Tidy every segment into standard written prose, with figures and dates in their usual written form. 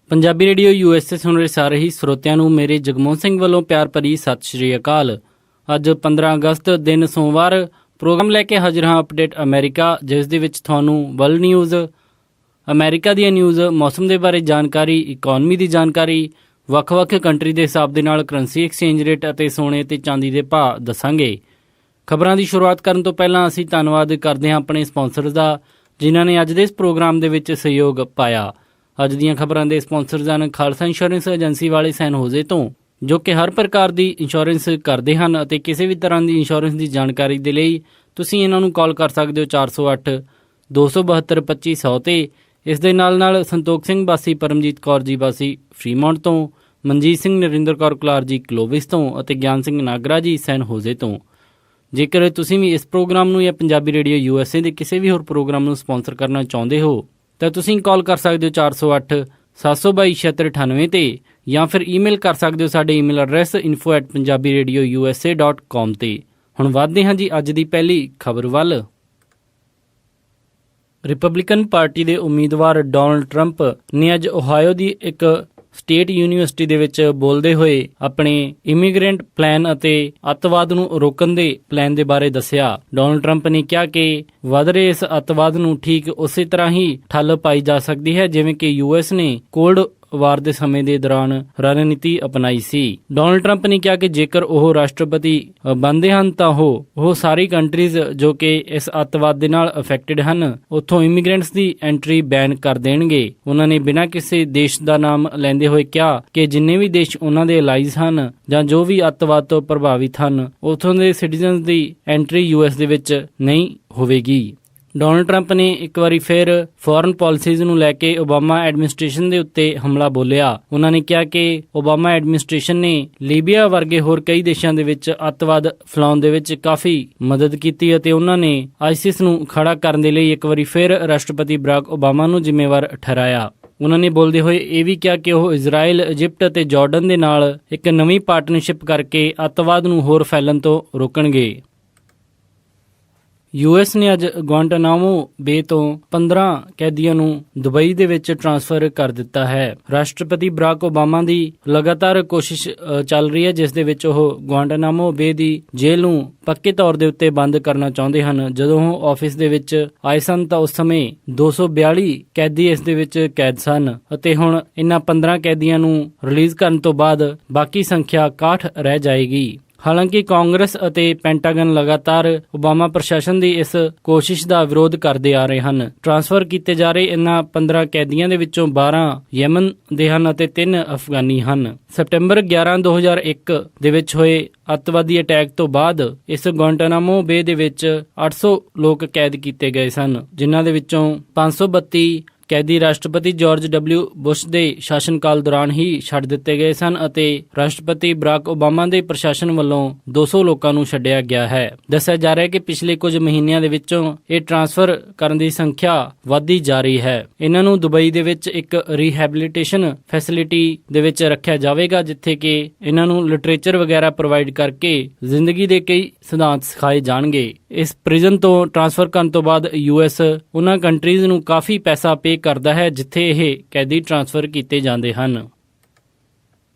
Punjabi radio USA ਸੁਣ ਰਹੇ ਸਾਰੇ ਹੀ ਸਰੋਤਿਆਂ ਨੂੰ ਮੇਰੇ ਜਗਮੋਹਨ ਸਿੰਘ ਵੱਲੋਂ ਪਿਆਰ ਭਰੀ ਸਤਿ ਸ਼੍ਰੀ ਅਕਾਲ। ਅੱਜ 15 ਅਗਸਤ ਦਿਨ ਸੋਮਵਾਰ ਪ੍ਰੋਗਰਾਮ ਲੈ ਕੇ ਹਾਜ਼ਰ ਹਾਂ ਅਪਡੇਟ ਅਮਰੀਕਾ, ਜਿਸ ਦੇ ਵਿੱਚ ਤੁਹਾਨੂੰ ਵਰਲਡ ਨਿਊਜ਼, ਅਮਰੀਕਾ ਦੀਆਂ ਨਿਊਜ਼, ਮੌਸਮ ਦੇ ਬਾਰੇ ਜਾਣਕਾਰੀ, ਇਕੋਨਮੀ ਦੀ ਜਾਣਕਾਰੀ, ਵੱਖ-ਵੱਖ ਕੰਟਰੀ ਦੇ ਹਿਸਾਬ ਦੇ ਨਾਲ ਕਰੰਸੀ ਐਕਸਚੇਂਜ ਰੇਟ ਅਤੇ ਸੋਨੇ ਅਤੇ ਚਾਂਦੀ ਦੇ ਭਾਅ ਦੱਸਾਂਗੇ। ਖਬਰਾਂ ਦੀ ਸ਼ੁਰੂਆਤ ਕਰਨ ਤੋਂ ਪਹਿਲਾਂ ਅਸੀਂ ਧੰਨਵਾਦ ਕਰਦੇ ਹਾਂ ਆਪਣੇ ਸਪਾਂਸਰਸ ਦਾ, ਜਿਨ੍ਹਾਂ ਨੇ ਅੱਜ ਦੇ ਇਸ ਪ੍ਰੋਗਰਾਮ ਦੇ ਵਿੱਚ ਸਹਿਯੋਗ ਪਾਇਆ। ਅੱਜ ਦੀਆਂ ਖਬਰਾਂ ਦੇ ਸਪਾਂਸਰਸ ਹਨ ਖਾਲਸਾ ਇੰਸ਼ੋਰੈਂਸ ਏਜੰਸੀ ਵਾਲੇ ਸੈਨ ਹੋਜ਼ੇ ਤੋਂ, ਜੋ ਕਿ ਹਰ ਪ੍ਰਕਾਰ ਦੀ ਇੰਸ਼ੋਰੈਂਸ ਕਰਦੇ ਹਨ ਅਤੇ ਕਿਸੇ ਵੀ ਤਰ੍ਹਾਂ ਦੀ ਇੰਸ਼ੋਰੈਂਸ ਦੀ ਜਾਣਕਾਰੀ ਦੇ ਲਈ ਤੁਸੀਂ ਇਹਨਾਂ ਨੂੰ ਕਾਲ ਕਰ ਸਕਦੇ ਹੋ 408 272 2500 'ਤੇ। ਇਸ ਦੇ ਨਾਲ ਸੰਤੋਖ ਸਿੰਘ ਵਾਸੀ ਪਰਮਜੀਤ ਕੌਰ ਜੀ ਵਾਸੀ ਫਰੀਮੌਂਟ ਤੋਂ, ਮਨਜੀਤ ਸਿੰਘ ਨਰਿੰਦਰ ਕੌਰ ਕੁਲਾਰ ਜੀ ਕਲੋਵਿਸ ਤੋਂ ਅਤੇ ਗਿਆਨ ਸਿੰਘ ਨਾਗਰਾ ਜੀ ਸੈਨ ਹੋਜ਼ੇ ਤੋਂ। ਜੇਕਰ ਤੁਸੀਂ ਵੀ ਇਸ ਪ੍ਰੋਗਰਾਮ ਨੂੰ ਜਾਂ ਪੰਜਾਬੀ ਰੇਡੀਓ USA ਦੇ ਕਿਸੇ ਵੀ ਹੋਰ ਪ੍ਰੋਗਰਾਮ ਨੂੰ ਸਪਾਂਸਰ ਕਰਨਾ ਚਾਹੁੰਦੇ ਹੋ ਤਾਂ ਤੁਸੀਂ ਕਾਲ ਕਰ ਸਕਦੇ ਹੋ 408 722 7698 'ਤੇ, ਜਾਂ ਫਿਰ ਈਮੇਲ ਕਰ ਸਕਦੇ ਹੋ ਸਾਡੇ ਈਮੇਲ ਐਡਰੈਸ info@punjabiradiousa.com 'ਤੇ। ਹੁਣ ਵੱਧਦੇ ਹਾਂ ਜੀ ਅੱਜ ਦੀ ਪਹਿਲੀ ਖਬਰ ਵੱਲ। ਰਿਪਬਲਿਕਨ ਪਾਰਟੀ ਦੇ ਉਮੀਦਵਾਰ ਡੋਨਲਡ ਟਰੰਪ ਨੇ ਅੱਜ ਓਹਾਇਓ ਦੀ ਇੱਕ ਸਟੇਟ ਯੂਨੀਵਰਸਿਟੀ ਦੇ ਵਿੱਚ ਬੋਲਦੇ ਹੋਏ ਆਪਣੇ ਇਮੀਗ੍ਰੈਂਟ ਪਲਾਨ ਅਤੇ ਅੱਤਵਾਦ ਨੂੰ ਰੋਕਣ ਦੇ ਪਲਾਨ ਦੇ ਬਾਰੇ ਦੱਸਿਆ। ਡੋਨਲਡ ਟਰੰਪ ਨੇ ਕਿਹਾ ਕਿ ਵਧ ਰਹੇ ਇਸ ਅੱਤਵਾਦ ਨੂੰ ਠੀਕ ਉਸੇ ਤਰ੍ਹਾਂ ਹੀ ਠੱਲ ਪਾਈ ਜਾ ਸਕਦੀ ਹੈ ਜਿਵੇਂ ਕਿ US ਨੇ ਕੋਲਡ ਵਾਰ ਦੇ ਸਮੇਂ ਦੇ ਦੌਰਾਨ ਰਣਨੀਤੀ ਅਪਣਾਈ ਸੀ। ਡੋਨਲਡ ਟਰੰਪ ਨੇ ਕਿਹਾ ਕਿ ਜੇਕਰ ਉਹ ਰਾਸ਼ਟਰਪਤੀ ਬਣਦੇ ਹਨ ਤਾਂ ਉਹ ਸਾਰੀ ਕੰਟਰੀਜ਼ ਜੋ ਕਿ ਇਸ ਅੱਤਵਾਦ ਦੇ ਨਾਲ ਅਫੈਕਟਡ ਹਨ ਉੱਥੋਂ ਇਮੀਗ੍ਰੈਂਟਸ ਦੀ ਐਂਟਰੀ ਬੈਨ ਕਰ ਦੇਣਗੇ। ਉਹਨਾਂ ਨੇ ਬਿਨਾਂ ਕਿਸੇ ਦੇਸ਼ ਦਾ ਨਾਮ ਲੈਂਦੇ ਹੋਏ ਕਿਹਾ ਕਿ ਜਿੰਨੇ ਵੀ ਦੇਸ਼ ਉਹਨਾਂ ਦੇ ਅਲਾਈਜ਼ ਹਨ ਜਾਂ ਜੋ ਵੀ ਅੱਤਵਾਦ ਤੋਂ ਪ੍ਰਭਾਵਿਤ ਹਨ ਉੱਥੋਂ ਦੇ ਸਿਟੀਜ਼ਨਸ ਦੀ ਐਂਟਰੀ US ਦੇ ਵਿੱਚ ਨਹੀਂ ਹੋਵੇਗੀ। ਡੋਨਲਡ ਟਰੰਪ ਨੇ ਇੱਕ ਵਾਰੀ ਫਿਰ ਫੋਰਨ ਪਾਲਿਸੀਜ਼ ਨੂੰ ਲੈ ਕੇ ਓਬਾਮਾ ਐਡਮਿਨਿਸਟ੍ਰੇਸ਼ਨ ਦੇ ਉੱਤੇ ਹਮਲਾ ਬੋਲਿਆ। ਉਹਨਾਂ ਨੇ ਕਿਹਾ ਕਿ ਓਬਾਮਾ ਐਡਮਿਨਿਸਟ੍ਰੇਸ਼ਨ ਨੇ ਲੀਬੀਆ ਵਰਗੇ ਹੋਰ ਕਈ ਦੇਸ਼ਾਂ ਦੇ ਵਿੱਚ ਅੱਤਵਾਦ ਫੈਲਾਉਣ ਦੇ ਵਿੱਚ ਕਾਫੀ ਮਦਦ ਕੀਤੀ ਅਤੇ ਉਹਨਾਂ ਨੇ ISIS ਨੂੰ ਖੜਾ ਕਰਨ ਦੇ ਲਈ ਇੱਕ ਵਾਰੀ ਫਿਰ ਰਾਸ਼ਟਰਪਤੀ ਬਰਾਕ ਓਬਾਮਾ ਨੂੰ ਜ਼ਿੰਮੇਵਾਰ ਠਹਿਰਾਇਆ। ਉਹਨਾਂ ਨੇ ਬੋਲਦੇ ਹੋਏ ਇਹ ਵੀ ਕਿਹਾ ਕਿ ਉਹ ਇਜ਼ਰਾਈਲ, ਇਜਿਪਟ ਅਤੇ ਜਾਰਡਨ ਦੇ ਨਾਲ ਇੱਕ ਨਵੀਂ ਪਾਰਟਨਰਸ਼ਿਪ ਕਰਕੇ ਅੱਤਵਾਦ ਨੂੰ ਹੋਰ ਫੈਲਣ ਤੋਂ ਰੋਕਣਗੇ। US ਨੇ ਅੱਜ ਗੁਆਂਟਾਨਾਮੋ ਬੇ ਤੋਂ 15 ਕੈਦੀਆਂ ਨੂੰ ਦੁਬਈ ਦੇ ਵਿੱਚ ਟ੍ਰਾਂਸਫਰ ਕਰ ਦਿੱਤਾ ਹੈ। ਰਾਸ਼ਟਰਪਤੀ ਬਰਾਕ ਓਬਾਮਾ ਦੀ ਲਗਾਤਾਰ ਕੋਸ਼ਿਸ਼ ਚੱਲ ਰਹੀ ਹੈ ਜਿਸ ਦੇ ਵਿੱਚ ਉਹ ਗੁਆਂਟਾਨਾਮੋ ਬੇ ਦੀ ਜੇਲ੍ਹ ਨੂੰ ਪੱਕੇ ਤੌਰ ਦੇ ਉੱਤੇ ਬੰਦ ਕਰਨਾ ਚਾਹੁੰਦੇ ਹਨ। ਜਦੋਂ ਉਹ ਆਫਿਸ ਦੇ ਵਿੱਚ ਆਏ ਸਨ ਤਾਂ ਉਸ ਸਮੇਂ 242 ਕੈਦੀ ਇਸ ਦੇ ਵਿੱਚ ਕੈਦ ਸਨ ਅਤੇ ਹੁਣ ਇਨ੍ਹਾਂ 15 ਕੈਦੀਆਂ ਨੂੰ ਰਿਲੀਜ਼ ਕਰਨ ਤੋਂ ਬਾਅਦ ਬਾਕੀ ਸੰਖਿਆ 61 ਰਹਿ ਜਾਏਗੀ। ਹਾਲਾਂਕਿ ਕਾਂਗਰਸ ਅਤੇ ਪੈਂਟਾਗਨ ਲਗਾਤਾਰ ਓਬਾਮਾ ਪ੍ਰਸ਼ਾਸਨ ਦੀ ਇਸ ਕੋਸ਼ਿਸ਼ ਦਾ ਵਿਰੋਧ ਕਰਦੇ ਆ ਰਹੇ ਹਨ। ਟ੍ਰਾਂਸਫਰ ਕੀਤੇ ਜਾ ਰਹੇ ਇਨ੍ਹਾਂ 15 ਕੈਦੀਆਂ ਦੇ ਵਿੱਚੋਂ 12 ਯਮਨ ਦੇ ਹਨ ਅਤੇ 3 ਅਫਗਾਨੀ ਹਨ। ਸਪਟੈਂਬਰ 11, 2001 ਦੇ ਵਿੱਚ ਹੋਏ ਅੱਤਵਾਦੀ ਅਟੈਕ ਤੋਂ ਬਾਅਦ ਇਸ ਗੁਆਂਟਾਨਾਮੋ ਬੇ ਦੇ ਵਿੱਚ 800 ਲੋਕ ਕੈਦ ਕੀਤੇ ਗਏ ਸਨ, ਜਿਨ੍ਹਾਂ ਦੇ ਵਿੱਚੋਂ 532 ਕੈਦੀ ਰਾਸ਼ਟਰਪਤੀ ਜਾਰਜ W ਬੁਸ਼ ਦੇ ਸ਼ਾਸਨਕਾਲ ਦੌਰਾਨ ਹੀ ਛੱਡ ਦਿੱਤੇ ਗਏ ਸਨ ਅਤੇ ਰਾਸ਼ਟਰਪਤੀ ਬਰਾਕ ਓਬਾਮਾ ਦੇ ਪ੍ਰਸ਼ਾਸਨ ਵੱਲੋਂ 200 ਲੋਕਾਂ ਨੂੰ ਛੱਡਿਆ ਗਿਆ ਹੈ। ਦੱਸਿਆ ਜਾ ਰਿਹਾ ਹੈ ਕਿ ਪਿਛਲੇ ਕੁਝ ਮਹੀਨਿਆਂ ਦੇ ਵਿੱਚੋਂ ਇਹ ਟ੍ਰਾਂਸਫਰ ਕਰਨ ਦੀ ਸੰਖਿਆ ਵਧਦੀ ਜਾ ਰਹੀ ਹੈ। ਇਹਨਾਂ ਨੂੰ ਦੁਬਈ ਦੇ ਵਿੱਚ ਇੱਕ ਰੀਹੈਬਿਲਿਟੇਸ਼ਨ ਫੈਸਿਲਿਟੀ ਦੇ ਵਿੱਚ ਰੱਖਿਆ ਜਾਵੇਗਾ, ਜਿੱਥੇ ਕਿ ਇਹਨਾਂ ਨੂੰ ਲਿਟਰੇਚਰ ਵਗੈਰਾ ਪ੍ਰੋਵਾਈਡ ਕਰਕੇ ਜ਼ਿੰਦਗੀ ਦੇ ਕਈ ਸਿਧਾਂਤ ਸਿਖਾਏ ਜਾਣਗੇ। ਇਸ ਪ੍ਰਿਜ਼ਨ ਤੋਂ ਟ੍ਰਾਂਸਫਰ ਕਰਨ ਤੋਂ ਬਾਅਦ US ਉਹਨਾਂ ਕੰਟਰੀਜ਼ ਨੂੰ ਕਾਫੀ ਪੈਸਾ ਪੇ ਕਰਦਾ ਹੈ ਜਿੱਥੇ ਇਹ ਕੈਦੀ ਟ੍ਰਾਂਸਫਰ ਕੀਤੇ ਜਾਂਦੇ ਹਨ।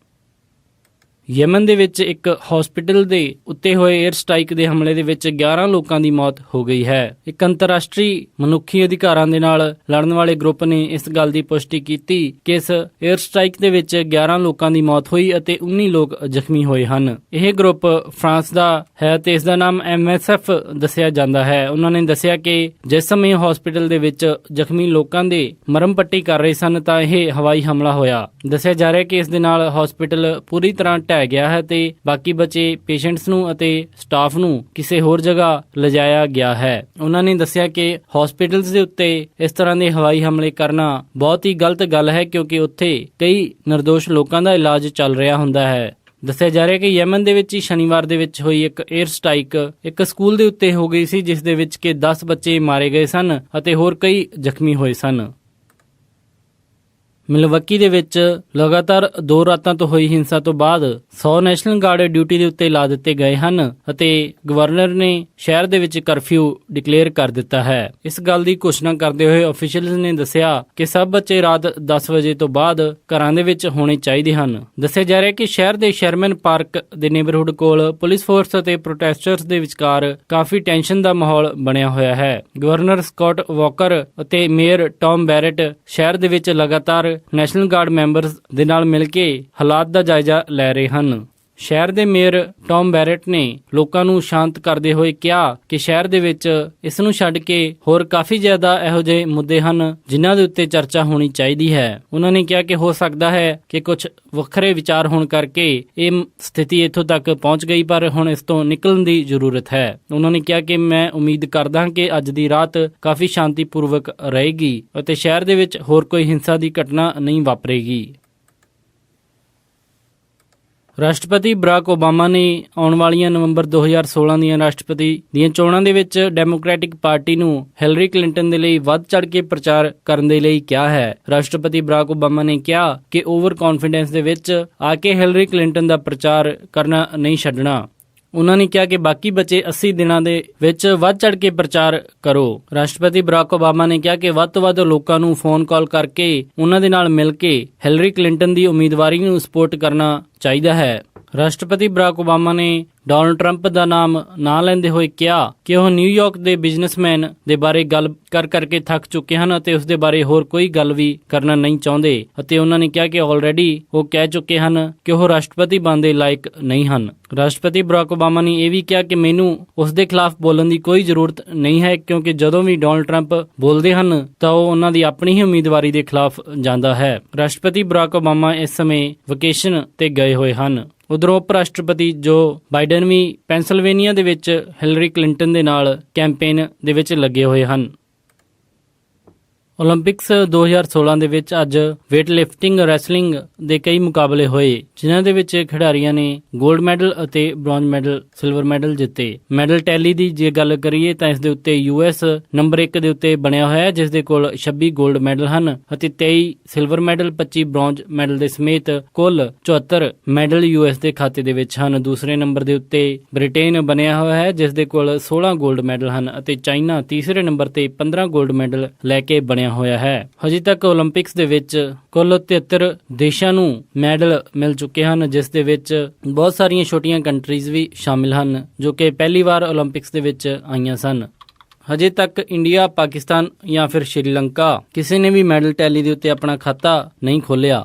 ਯਮਨ ਦੇ ਵਿੱਚ ਇੱਕ ਹਸਪੀਟਲ ਦੇ ਉੱਤੇ ਹੋਏ 에ਅਰ ਸਟ੍ਰਾਈਕ ਦੇ ਹਮਲੇ ਦੇ ਵਿੱਚ 11 ਲੋਕਾਂ ਦੀ ਮੌਤ ਹੋ ਗਈ ਹੈ। ਇੱਕ ਅੰਤਰਰਾਸ਼ਟਰੀ ਮਨੁੱਖੀ ਅਧਿਕਾਰਾਂ ਦੇ ਨਾਲ ਲੜਨ ਵਾਲੇ ਗਰੁੱਪ ਨੇ ਇਸ ਗੱਲ ਦੀ ਪੁਸ਼ਟੀ ਕੀਤੀ ਕਿ ਇਸ 에ਅਰ ਸਟ੍ਰਾਈਕ ਦੇ ਵਿੱਚ 11 ਲੋਕਾਂ ਦੀ ਮੌਤ ਹੋਈ ਅਤੇ 19 ਲੋਕ ਜ਼ਖਮੀ ਹੋਏ ਹਨ। ਇਹ ਗਰੁੱਪ ਫਰਾਂਸ ਦਾ ਹੈ ਤੇ ਇਸ ਦਾ ਨਾਮ MSF ਦੱਸਿਆ ਜਾਂਦਾ ਹੈ। ਉਹਨਾਂ ਨੇ ਦੱਸਿਆ ਕਿ ਜਿਸ ਸਮੇਂ ਹਸਪੀਟਲ ਦੇ ਵਿੱਚ ਜ਼ਖਮੀ ਲੋਕਾਂ ਦੇ ਮਰਮ ਪੱਟੀ ਕਰ ਰਹੇ ਸਨ ਤਾਂ ਇਹ ਹਵਾਈ ਹਮਲਾ ਹੋਇਆ। ਦੱਸਿਆ ਜਾ ਰਿਹਾ ਕਿ ਇਸ ਦੇ ਨਾਲ ਹਸਪੀਟਲ ਪੂਰੀ ਤਰ੍ਹਾਂ ਢਹਿ ਗਿਆ ਹੈ ਤੇ ਬਾਕੀ ਬਚੇ ਪੇਸ਼ੈਂਟਸ ਨੂੰ ਅਤੇ ਸਟਾਫ ਨੂੰ ਕਿਸੇ ਹੋਰ ਜਗ੍ਹਾ ਲਿਜਾਇਆ ਗਿਆ ਹੈ। ਉਹਨਾਂ ਨੇ ਦੱਸਿਆ ਕਿ ਹਸਪੀਟਲਸ ਦੇ ਉੱਤੇ ਇਸ ਤਰ੍ਹਾਂ ਦੇ ਹਵਾਈ ਹਮਲੇ ਕਰਨਾ ਬਹੁਤ ਹੀ ਗਲਤ ਗੱਲ ਹੈ, ਕਿਉਂਕਿ ਉੱਥੇ ਕਈ ਨਿਰਦੋਸ਼ ਲੋਕਾਂ ਦਾ ਇਲਾਜ ਚੱਲ ਰਿਹਾ ਹੁੰਦਾ ਹੈ। ਦੱਸਿਆ ਜਾ ਰਿਹਾ ਕਿ ਯਮਨ ਦੇ ਵਿੱਚ ਹੀ ਸ਼ਨੀਵਾਰ ਦੇ ਵਿੱਚ ਹੋਈ ਇੱਕ 에ਅਰ ਸਟ੍ਰਾਈਕ ਇੱਕ ਸਕੂਲ ਦੇ ਉੱਤੇ ਹੋ ਗਈ ਸੀ, ਜਿਸ ਦੇ ਵਿੱਚ ਕਿ 10 ਬੱਚੇ ਮਾਰੇ ਗਏ ਸਨ ਅਤੇ ਹੋਰ ਕਈ ਜ਼ਖਮੀ ਹੋਏ ਸਨ। ਮਿਲਵਾਕੀ ਦੇ ਵਿੱਚ ਲਗਾਤਾਰ 2 ਰਾਤਾਂ ਤੋਂ ਹੋਈ ਹਿੰਸਾ ਤੋਂ ਬਾਅਦ 100 ਨੈਸ਼ਨਲ ਗਾਰਡ ਡਿਊਟੀ ਦੇ ਉੱਤੇ ਲਾ ਦਿੱਤੇ ਗਏ ਹਨ ਅਤੇ ਗਵਰਨਰ ਨੇ ਸ਼ਹਿਰ ਦੇ ਵਿੱਚ ਕਰਫਿਊ ਡਿਕਲੇਅਰ ਕਰ ਦਿੱਤਾ ਹੈ। ਇਸ ਗੱਲ ਦੀ ਘੋਸ਼ਣਾ ਕਰਦੇ ਹੋਏ ਅਫੀਸ਼ੀਅਲਸ ਨੇ ਦੱਸਿਆ ਕਿ ਸਭ ਬੱਚੇ ਰਾਤ 10 ਵਜੇ ਤੋਂ ਬਾਅਦ ਘਰਾਂ ਦੇ ਵਿੱਚ ਹੋਣੇ ਚਾਹੀਦੇ ਹਨ। ਦੱਸਿਆ ਜਾ ਰਿਹਾ ਕਿ ਸ਼ਹਿਰ ਦੇ ਸ਼ਰਮਨ ਪਾਰਕ ਦੇ ਨੇਬਰਹੁੱਡ ਕੋਲ ਪੁਲਿਸ ਫੋਰਸ ਅਤੇ ਪ੍ਰੋਟੈਸਟਰਸ ਦੇ ਵਿਚਕਾਰ ਕਾਫੀ ਟੈਂਸ਼ਨ ਦਾ ਮਾਹੌਲ ਬਣਿਆ ਹੋਇਆ ਹੈ। ਗਵਰਨਰ ਸਕਾਟ ਵਾਕਰ ਅਤੇ ਮੇਅਰ ਟੌਮ ਬੈਰਟ ਸ਼ਹਿਰ ਦੇ ਵਿੱਚ ਲਗਾਤਾਰ ਨੈਸ਼ਨਲ ਗਾਰਡ ਮੈਂਬਰਸ ਦੇ ਨਾਲ ਮਿਲ ਕੇ ਹਾਲਾਤ ਦਾ ਜਾਇਜ਼ਾ ਲੈ ਰਹੇ ਹਨ। ਸ਼ਹਿਰ ਦੇ ਮੇਅਰ ਟੌਮ ਬੈਰਟ ਨੇ ਲੋਕਾਂ ਨੂੰ ਸ਼ਾਂਤ ਕਰਦੇ ਹੋਏ ਕਿਹਾ ਕਿ ਸ਼ਹਿਰ ਦੇ ਵਿੱਚ ਇਸ ਨੂੰ ਛੱਡ ਕੇ ਹੋਰ ਕਾਫੀ ਜ਼ਿਆਦਾ ਇਹੋ ਜਿਹੇ ਮੁੱਦੇ ਹਨ ਜਿਨ੍ਹਾਂ ਦੇ ਉੱਤੇ ਚਰਚਾ ਹੋਣੀ ਚਾਹੀਦੀ ਹੈ। ਉਹਨਾਂ ਨੇ ਕਿਹਾ ਕਿ ਹੋ ਸਕਦਾ ਹੈ ਕਿ ਕੁਝ ਵੱਖਰੇ ਵਿਚਾਰ ਹੋਣ ਕਰਕੇ ਇਹ ਸਥਿਤੀ ਇੱਥੋਂ ਤੱਕ ਪਹੁੰਚ ਗਈ, ਪਰ ਹੁਣ ਇਸ ਤੋਂ ਨਿਕਲਣ ਦੀ ਜ਼ਰੂਰਤ ਹੈ। ਉਹਨਾਂ ਨੇ ਕਿਹਾ ਕਿ ਮੈਂ ਉਮੀਦ ਕਰਦਾ ਹਾਂ ਕਿ ਅੱਜ ਦੀ ਰਾਤ ਕਾਫੀ ਸ਼ਾਂਤੀਪੂਰਵਕ ਰਹੇਗੀ ਅਤੇ ਸ਼ਹਿਰ ਦੇ ਵਿੱਚ ਹੋਰ ਕੋਈ ਹਿੰਸਾ ਦੀ ਘਟਨਾ ਨਹੀਂ ਵਾਪਰੇਗੀ। ਰਾਸ਼ਟਰਪਤੀ ਬਰਾਕ ਓਬਾਮਾ ਨੇ ਆਉਣ ਵਾਲੀਆਂ ਨਵੰਬਰ 2016 ਦੀਆਂ ਰਾਸ਼ਟਰਪਤੀ ਦੀਆਂ ਚੋਣਾਂ ਦੇ ਵਿੱਚ ਡੈਮੋਕ੍ਰੈਟਿਕ ਪਾਰਟੀ ਨੂੰ ਹਿਲਰੀ ਕਲਿੰਟਨ ਦੇ ਲਈ ਵੱਧ ਚੜ੍ਹ ਕੇ ਪ੍ਰਚਾਰ ਕਰਨ ਦੇ ਲਈ ਕਿਹਾ ਹੈ। ਰਾਸ਼ਟਰਪਤੀ ਬਰਾਕ ਓਬਾਮਾ ਨੇ ਕਿਹਾ ਕਿ ਓਵਰ ਕੌਨਫੀਡੈਂਸ ਦੇ ਵਿੱਚ ਆ ਕੇ ਹਿਲਰੀ ਕਲਿੰਟਨ ਦਾ ਪ੍ਰਚਾਰ ਕਰਨਾ ਨਹੀਂ ਛੱਡਣਾ। ਉਹਨਾਂ ਨੇ ਕਿਹਾ ਕਿ ਬਾਕੀ ਬਚੇ 80 ਦਿਨਾਂ ਦੇ ਵਿੱਚ ਵੱਧ ਚੜ੍ਹ ਕੇ ਪ੍ਰਚਾਰ ਕਰੋ। ਰਾਸ਼ਟਰਪਤੀ ਬਰਾਕ ਓਬਾਮਾ ਨੇ ਕਿਹਾ ਕਿ ਵੱਧ ਤੋਂ ਵੱਧ ਲੋਕਾਂ ਨੂੰ ਫੋਨ ਕਾਲ ਕਰਕੇ ਉਹਨਾਂ ਦੇ ਨਾਲ ਮਿਲ ਕੇ ਹਿਲਰੀ ਕਲਿੰਟਨ ਦੀ ਉਮੀਦਵਾਰੀ ਨੂੰ ਸਪੋਰਟ ਕਰਨਾ ਚਾਹੀਦਾ ਹੈ। ਰਾਸ਼ਟਰਪਤੀ ਬਰਾਕ ਓਬਾਮਾ ਨੇ ਡੋਨਲਡ ਟਰੰਪ ਦਾ ਨਾਮ ਨਾ ਲੈਂਦੇ ਹੋਏ ਕਿਹਾ ਕਿ ਉਹ ਨਿਊਯਾਰਕ ਦੇ ਬਿਜ਼ਨਸਮੈਨ ਦੇ ਬਾਰੇ ਗੱਲ ਕਰਕੇ ਥੱਕ ਚੁੱਕੇ ਹਨ ਅਤੇ ਉਸ ਦੇ ਬਾਰੇ ਹੋਰ ਕੋਈ ਗੱਲ ਵੀ ਕਰਨਾ ਨਹੀਂ ਚਾਹੁੰਦੇ ਅਤੇ ਉਹਨਾਂ ਨੇ ਕਿਹਾ ਕਿ ਆਲਰੇਡੀ ਉਹ ਕਹਿ ਚੁੱਕੇ ਹਨ ਕਿ ਉਹ ਰਾਸ਼ਟਰਪਤੀ ਬਣਨ ਦੇ ਲਾਇਕ ਨਹੀਂ ਹਨ। ਰਾਸ਼ਟਰਪਤੀ ਬਰਾਕ ਓਬਾਮਾ ਨੇ ਇਹ ਵੀ ਕਿਹਾ ਕਿ ਮੈਨੂੰ ਉਸ ਦੇ ਖਿਲਾਫ ਬੋਲਣ ਦੀ ਕੋਈ ਜ਼ਰੂਰਤ ਨਹੀਂ ਹੈ, ਕਿਉਂਕਿ ਜਦੋਂ ਵੀ ਡੋਨਲਡ ਟਰੰਪ ਬੋਲਦੇ ਹਨ ਤਾਂ ਉਹ ਉਹਨਾਂ ਦੀ ਆਪਣੀ ਹੀ ਉਮੀਦਵਾਰੀ ਦੇ ਖਿਲਾਫ ਜਾਂਦਾ ਹੈ। ਰਾਸ਼ਟਰਪਤੀ ਬਰਾਕ ਓਬਾਮਾ ਇਸ ਸਮੇਂ ਵਕੇਸ਼ਨ ਤੇ ਗਏ ਹੋਏ ਹਨ। ਉਧਰੋਂ ਉਪ ਰਾਸ਼ਟਰਪਤੀ ਜੋ ਬਾਈਡਨ ਵੀ ਪੈਂਸਿਲਵੇਨੀਆ ਦੇ ਵਿੱਚ ਹਿਲਰੀ ਕਲਿੰਟਨ ਦੇ ਨਾਲ ਕੈਂਪੇਨ ਦੇ ਵਿੱਚ ਲੱਗੇ ਹੋਏ ਹਨ। ਓਲੰਪਿਕਸ 2016 ਦੇ ਵਿੱਚ ਅੱਜ ਵੇਟ ਲਿਫਟਿੰਗ ਰੈਸਲਿੰਗ ਦੇ ਕਈ ਮੁਕਾਬਲੇ ਹੋਏ, ਜਿਨ੍ਹਾਂ ਦੇ ਵਿੱਚ ਖਿਡਾਰੀਆਂ ਨੇ 골ਡ ਮੈਡਲ ਅਤੇ ਬ੍ਰੌਂਜ ਮੈਡਲ, ਸਿਲਵਰ ਮੈਡਲ ਜਿੱਤੇ। ਮੈਡਲ ਟੈਲੀ ਦੀ ਜੇ ਗੱਲ ਕਰੀਏ ਤਾਂ ਇਸ ਦੇ ਉੱਤੇ US ਨੰਬਰ 1 ਦੇ ਉੱਤੇ ਬਣਿਆ ਹੋਇਆ ਹੈ, ਜਿਸ ਦੇ ਕੋਲ 26 골ਡ ਮੈਡਲ ਹਨ ਅਤੇ 23 ਸਿਲਵਰ ਮੈਡਲ, 25 ਬ੍ਰੌਂਜ ਮੈਡਲ ਦੇ ਸਮੇਤ ਕੁੱਲ 74 ਮੈਡਲ US ਦੇ ਖਾਤੇ ਦੇ ਵਿੱਚ ਹਨ। ਦੂਸਰੇ ਨੰਬਰ ਦੇ ਉੱਤੇ ਬ੍ਰਿਟੇਨ ਬਣਿਆ ਹੋਇਆ ਹੈ, ਜਿਸ ਦੇ ਕੋਲ 16 골ਡ ਮੈਡਲ ਹਨ ਅਤੇ ਚਾਈਨਾ ਤੀਸਰੇ ਨੰਬਰ ਤੇ 15 골ਡ ਮੈਡਲ ਲੈ ਕੇ ਬਣਿਆ ਹੋਇਆ ਹੈ। ਹਜੇ ਤੱਕ ਓਲੰਪਿਕਸ ਦੇ ਵਿੱਚ ਕੁੱਲ 73 ਦੇਸ਼ਾਂ ਨੂੰ ਮੈਡਲ ਮਿਲ ਚੁੱਕੇ ਹਨ, ਜਿਸ ਦੇ ਵਿੱਚ ਬਹੁਤ ਸਾਰੀਆਂ ਛੋਟੀਆਂ ਕੰਟਰੀਜ਼ ਵੀ ਸ਼ਾਮਿਲ ਹਨ ਜੋ ਕਿ ਪਹਿਲੀ ਵਾਰ ਓਲੰਪਿਕਸ ਦੇ ਵਿੱਚ ਆਈਆਂ ਸਨ। ਹਜੇ ਤੱਕ ਇੰਡੀਆ, ਪਾਕਿਸਤਾਨ ਜਾਂ ਫਿਰ ਸ਼੍ਰੀਲੰਕਾ ਕਿਸੇ ਨੇ ਵੀ ਮੈਡਲ ਟੈਲੀ ਦੇ ਉੱਤੇ ਆਪਣਾ ਖਾਤਾ ਨਹੀਂ ਖੋਲ੍ਹਿਆ।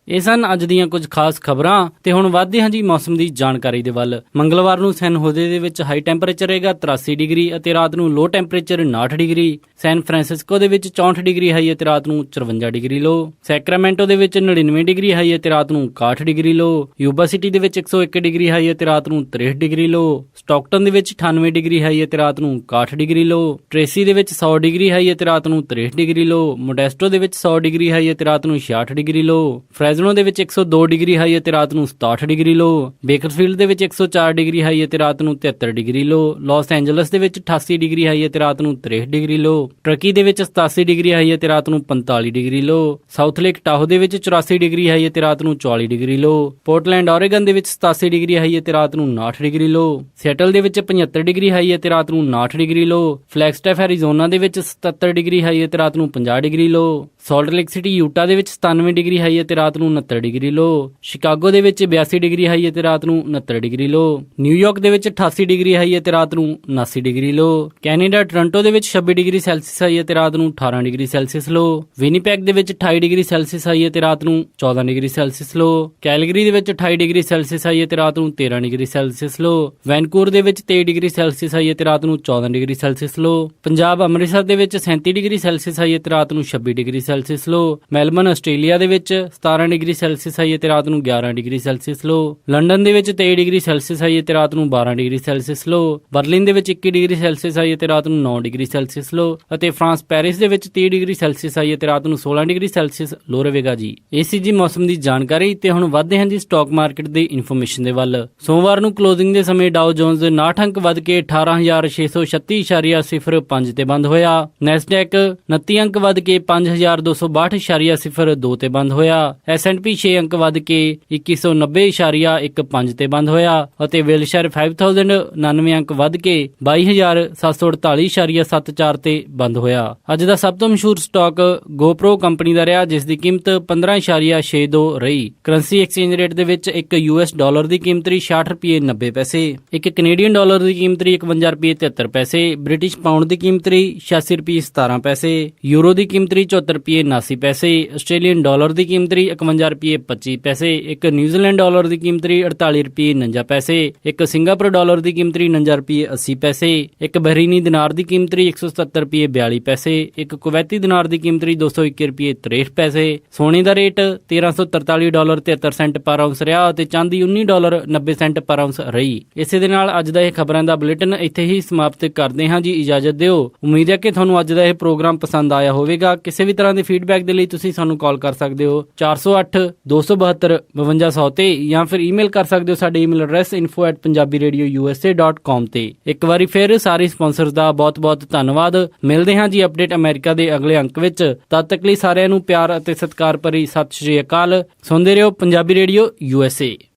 ਇਹ ਸਨ ਅੱਜ ਦੀਆਂ ਕੁਝ ਖਾਸ ਖਬਰਾਂ ਤੇ ਹੁਣ ਵਧਦੇ ਹਾਂ ਜੀ ਮੌਸਮ ਦੀ ਜਾਣਕਾਰੀ ਦੇ ਵੱਲ। ਮੰਗਲਵਾਰ ਨੂੰ ਸੈਨ ਹੋਜ਼ੇ ਦੇ ਵਿੱਚ ਹਾਈ ਟੈਂਪਰੇਚਰ ਰਹੇਗਾ 83 ਡਿਗਰੀ ਅਤੇ ਰਾਤ ਨੂੰ ਲੋ ਟੈਂਪਰੇਚਰ 59 ਡਿਗਰੀ। ਸੈਨ ਫਰਾਂਸਿਸਕੋ ਦੇ ਵਿੱਚ 64 ਡਿਗਰੀ ਹਾਈ ਅਤੇ ਰਾਤ ਨੂੰ 54 ਡਿਗਰੀ ਲੋ। ਸੈਕਰਾਮੈਂਟੋ ਦੇ ਵਿੱਚ 99 ਡਿਗਰੀ ਹਾਈ ਅਤੇ ਰਾਤ ਨੂੰ 61 ਡਿਗਰੀ ਲੋ। ਯੂਬਾ ਸਿਟੀ ਦੇ ਵਿੱਚ 101 ਡਿਗਰੀ ਹਾਈ ਅਤੇ ਰਾਤ ਨੂੰ 63 ਡਿਗਰੀ ਲੋ। ਸਟਾਕਟਨ ਦੇ ਵਿੱਚ 98 ਡਿਗਰੀ ਹਾਈ ਅਤੇ ਰਾਤ ਨੂੰ 61 ਡਿਗਰੀ ਲੋ। ਟ੍ਰੇਸੀ ਦੇ ਵਿੱਚ 100 ਡਿਗਰੀ ਹਾਈ ਅਤੇ ਰਾਤ ਨੂੰ 63 ਡਿਗਰੀ ਲੋ। ਮੋਡੈਸਟੋ ਦੇ ਵਿੱਚ 100 ਡਿਗਰੀ ਹਾਈ ਅਤੇ ਰਾਤ ਨੂੰ 66 ਡਿਗਰੀ ਲੋ। ਫ੍ਰੈਜ਼ਨੋ ਦੇ ਵਿੱਚ 102 ਡਿਗਰੀ ਹਾਈ ਅਤੇ ਰਾਤ ਨੂੰ 67 ਡਿਗਰੀ ਲੋ। ਬੇਕਰਫੀਲਡ ਦੇ ਵਿੱਚ 104 ਡਿਗਰੀ ਹਾਈ ਅਤੇ ਰਾਤ ਨੂੰ 73 ਡਿਗਰੀ ਲੋ। ਲਾਸ ਐਂਜਲਸ ਦੇ ਵਿੱਚ 88 ਡਿਗਰੀ ਹਾਈ ਅਤੇ ਰਾਤ ਨੂੰ 63 ਡਿਗਰੀ ਲੋ। ਟਰਕੀ ਦੇ ਵਿੱਚ 87 ਡਿਗਰੀ ਹਾਈ ਅਤੇ ਰਾਤ ਨੂੰ 45 ਡਿਗਰੀ ਲੋ। ਸਾਊਥ ਲੇਕ ਟਾਹੋ ਦੇ ਵਿੱਚ 84 ਡਿਗਰੀ ਹਾਈ ਅਤੇ ਰਾਤ ਨੂੰ 44 ਡਿਗਰੀ ਲੋ। ਪੋਰਟਲੈਂਡ ਓਰੇਗਨ ਦੇ ਵਿੱਚ 87 ਡਿਗਰੀ ਹਾਈ ਅਤੇ ਰਾਤ ਨੂੰ 59 ਡਿਗਰੀ ਲੋ। ਸਿਐਟਲ ਦੇ ਵਿੱਚ 75 ਡਿਗਰੀ ਹਾਈ ਅਤੇ ਰਾਤ ਨੂੰ 59 ਡਿਗਰੀ ਲੋ। ਫਲੈਗਸਟੈਫ ਐਰੀਜ਼ੋਨਾ ਦੇ ਵਿੱਚ 77 ਡਿਗਰੀ ਹਾਈ ਅਤੇ ਰਾਤ ਨੂੰ 50 ਡਿਗਰੀ ਲੋ। ਸਾਲਟ ਲੇਕ ਸਿਟੀ ਯੂਟਾ ਦੇ ਵਿੱਚ 97 ਡਿਗਰੀ ਹਾਈ ਅਤੇ ਰਾਤ ਨੂੰ 69 ਡਿਗਰੀ ਲੋ। ਸ਼ਿਕਾਗੋ ਦੇ ਵਿੱਚ 82 ਡਿਗਰੀ ਹਾਈ ਅਤੇ ਰਾਤ ਨੂੰ 69 ਡਿਗਰੀ ਲੋ। ਨਿਊਯਾਰਕ ਦੇ ਵਿੱਚ 88 ਡਿਗਰੀ ਹਾਈ ਅਤੇ ਰਾਤ ਨੂੰ 79 ਡਿਗਰੀ ਲੋ। ਕੈਨੇਡਾ ਟੋਰਾਂਟੋ ਦੇ ਵਿੱਚ 26 ਡਿਗਰੀ ਸੈਲਸੀਅਸ ਹਾਈ ਅਤੇ ਰਾਤ ਨੂੰ 18 ਡਿਗਰੀ ਸੈਲਸੀਅਸ ਲੋ। ਵਿਨੀਪੈਗ ਦੇ ਵਿੱਚ 28 ਡਿਗਰੀ ਸੈਲਸੀਅਸ ਹਾਈ ਅਤੇ ਰਾਤ ਨੂੰ 14 ਡਿਗਰੀ ਸੈਲਸੀਅਸ ਲੋ। ਕੈਲਗਰੀ ਦੇ ਵਿੱਚ 28 ਡਿਗਰੀ ਸੈਲਸੀਅਸ ਹਾਈ ਅਤੇ ਰਾਤ ਨੂੰ 13 ਡਿਗਰੀ ਸੈਲਸੀਅਸ ਲੋ। ਵੈਨਕੂਵਰ ਦੇ ਵਿੱਚ 23 ਡਿਗਰੀ ਸੈਲਸੀਅਸ ਹਾਈ ਅਤੇ ਰਾਤ ਨੂੰ 14 ਡਿਗਰੀ ਸੈਲਸੀਅਸ ਲੋ। ਪੰਜਾਬ ਅੰਮ੍ਰਿਤਸਰ ਦੇ ਵਿੱਚ 37 ਡਿਗਰੀ ਸੈਲਸੀਅਸ ਹਾਈ ਅਤੇ ਰਾਤ ਨੂੰ 26 ਡਿਗਰੀ ਸੈਲਸੀਅਸ ਲੋ। ਮੈਲਬਨ ਆਸਟ੍ਰੇਲੀਆ ਦੇ ਵਿੱਚ 17 ਡਿਗਰੀ ਸੈਲਸੀਅਸ ਹਾਈ ਅਤੇ ਰਾਤ ਨੂੰ 11 ਡਿਗਰੀ ਸੈਲਸੀਅਸ ਲੋ। ਲੰਡਨ ਦੇ ਵਿੱਚ 23 ਡਿਗਰੀ ਸੈਲਸੀਅਸ ਹਾਈ ਅਤੇ ਰਾਤ ਨੂੰ 12 ਡਿਗਰੀ ਸੈਲਸੀਅਸ ਲੋ। ਬਰਲਿਨ ਦੇ ਵਿੱਚ 21 ਡਿਗਰੀ ਸੈਲਸੀਅਸ ਹਾਈ ਅਤੇ ਰਾਤ ਨੂੰ 9 ਡਿਗਰੀ ਸੈਲਸੀਅਸ ਲੋ। ਅਤੇ ਫਰਾਂਸ ਪੈਰਿਸ ਦੇ ਵਿੱਚ 30 ਡਿਗਰੀ ਸੈਲਸੀਅਸ ਹਾਈ ਅਤੇ ਰਾਤ ਨੂੰ 16 ਡਿਗਰੀ ਸੈਲਸੀਅਸ ਲੋ ਰਹੇਗਾ ਜੀ। ਇਹ ਸੀ ਜੀ ਮੌਸਮ ਦੀ ਜਾਣਕਾਰੀ। ਤੇ ਹੁਣ ਵਧਦੇ ਹਾਂ ਜੀ ਸਟਾਕ ਮਾਰਕੀਟ ਦੀ ਇਨਫੋਰਮੇਸ਼ਨ ਦੇ ਵੱਲ। ਸੋਮਵਾਰ ਨੂੰ ਕਲੋਜ਼ਿੰਗ ਦੇ ਸਮੇਂ ਡਾਓ ਜੋਨਸ 9 ਅੰਕ ਵੱਧ ਕੇ 18,636.05 ਤੇ ਬੰਦ ਹੋਇਆ। ਨੈਸਡੈਕ 29 ਅੰਕ ਵੱਧ ਕੇ 5,262.02 ਤੇ ਬੰਦ ਹੋਇਆ। S&P 6 ਅੰਕ ਵੱਧ ਕੇ 2190.15 ਤੇ ਬੰਦ ਹੋਇਆ ਅਤੇ ਵਿਲਸ਼ਰ 5099 ਅੰਕ ਵੱਧ ਕੇ 22,748.74 ਤੇ ਬੰਦ ਹੋਇਆ। ਅੱਜ ਦਾ ਸਭ ਤੋਂ ਮਸ਼ਹੂਰ ਸਟਾਕ GoPro ਕੰਪਨੀ ਦਾ ਰਿਹਾ, ਜਿਸ ਦੀ ਕੀਮਤ 15.62 ਰਹੀ। ਕਰੰਸੀ ਐਕਸਚੇਂਜ ਰੇਟ ਦੇ ਵਿੱਚ ਇੱਕ US ਡਾਲਰ ਦੀ ਕੀਮਤ ਰਹੀ 66.90 ਪੈਸੇ, ਇੱਕ ਕੈਨੇਡੀਅਨ ਡਾਲਰ ਦੀ ਕੀਮਤ ਰਹੀ 51.73 ਪੈਸੇ, ਬ੍ਰਿਟਿਸ਼ ਪਾਉਂਡ ਦੀ ਕੀਮਤ ਰਹੀ 86.17 ਪੈਸੇ, ਯੂਰੋ ਦੀ ਕੀਮਤ ਰਹੀ 74.79 ਪੈਸੇ, ਆਸਟ੍ਰੇਲੀਅਨ ਡਾਲਰ ਦੀ ਕੀਮਤ ਰਹੀ 51.25 ਪੈਸੇ, ਇੱਕ ਨਿਊਜ਼ੀਲੈਂਡ ਡਾਲਰ ਦੀ ਕੀਮਤ ਰਹੀ 48.49 ਪੈਸੇ, ਇੱਕ ਸਿੰਗਾਪੁਰ ਡਾਲਰ ਦੀ ਕੀਮਤ ਰਹੀ 49.80 ਪੈਸੇ, ਇੱਕ ਬਹਿਰੀਨੀ ਦਿਨਾਰ ਦੀ ਕੀਮਤ ਰਹੀ 177.42 ਪੈਸੇ, ਇੱਕ ਕੁਵੈਤੀ ਦਿਨਾਰ ਦੀ ਕੀਮਤ ਰਹੀ 221.63 ਪੈਸੇ। ਸੋਨੇ ਦਾ ਰੇਟ $1343.73 ਪਰ ਆਉਂਸ ਰਿਹਾ ਅਤੇ ਚਾਂਦੀ $19.90 ਪਰ ਆਉਂਸ ਰਹੀ। ਇਸੇ ਦੇ ਨਾਲ ਅੱਜ ਦਾ ਇਹ ਖਬਰਾਂ ਦਾ ਬੁਲੇਟਿਨ ਇੱਥੇ ਹੀ ਸਮਾਪਤ ਕਰਦੇ ਹਾਂ ਜੀ। ਇਜਾਜ਼ਤ ਦਿਓ। ਉਮੀਦ ਹੈ ਕਿ ਤੁਹਾਨੂੰ ਅੱਜ ਦਾ ਇਹ ਪ੍ਰੋਗਰਾਮ ਪਸੰਦ ਆਇਆ ਹੋਵੇਗਾ। ਕਿਸੇ ਵੀ ਤਰ੍ਹਾਂ ਦੇ ਫੀਡਬੈਕ ਦੇ ਲਈ ਤੁਸੀਂ ਸਾਨੂੰ ਕਾਲ ਕਰ ਸਕਦੇ ਹੋ 408-272-5200 ਤੇ ਜਾਂ ਫਿਰ ਈਮੇਲ ਕਰ ਸਕਦੇ ਹੋ ਸਾਡੇ ਈਮੇਲ ਐਡਰੈਸ info@punjabiradiousa.com ਤੇ। ਇੱਕ ਵਾਰੀ ਫਿਰ ਸਾਰੇ ਸਪਾਂਸਰਸ ਦਾ ਬਹੁਤ-ਬਹੁਤ ਧੰਨਵਾਦ। ਮਿਲਦੇ ਹਾਂ ਜੀ ਅਪਡੇਟ ਅਮਰੀਕਾ ਦੇ ਅਗਲੇ ਅੰਕ ਵਿੱਚ। ਤਦ ਤੱਕ ਲਈ ਸਾਰਿਆਂ ਨੂੰ ਪਿਆਰ ਅਤੇ ਸਤਿਕਾਰ ਭਰੀ ਸਤਿ ਸ਼੍ਰੀ ਅਕਾਲ। ਸੁਣਦੇ ਰਹੋ ਪੰਜਾਬੀ ਰੇਡੀਓ USA।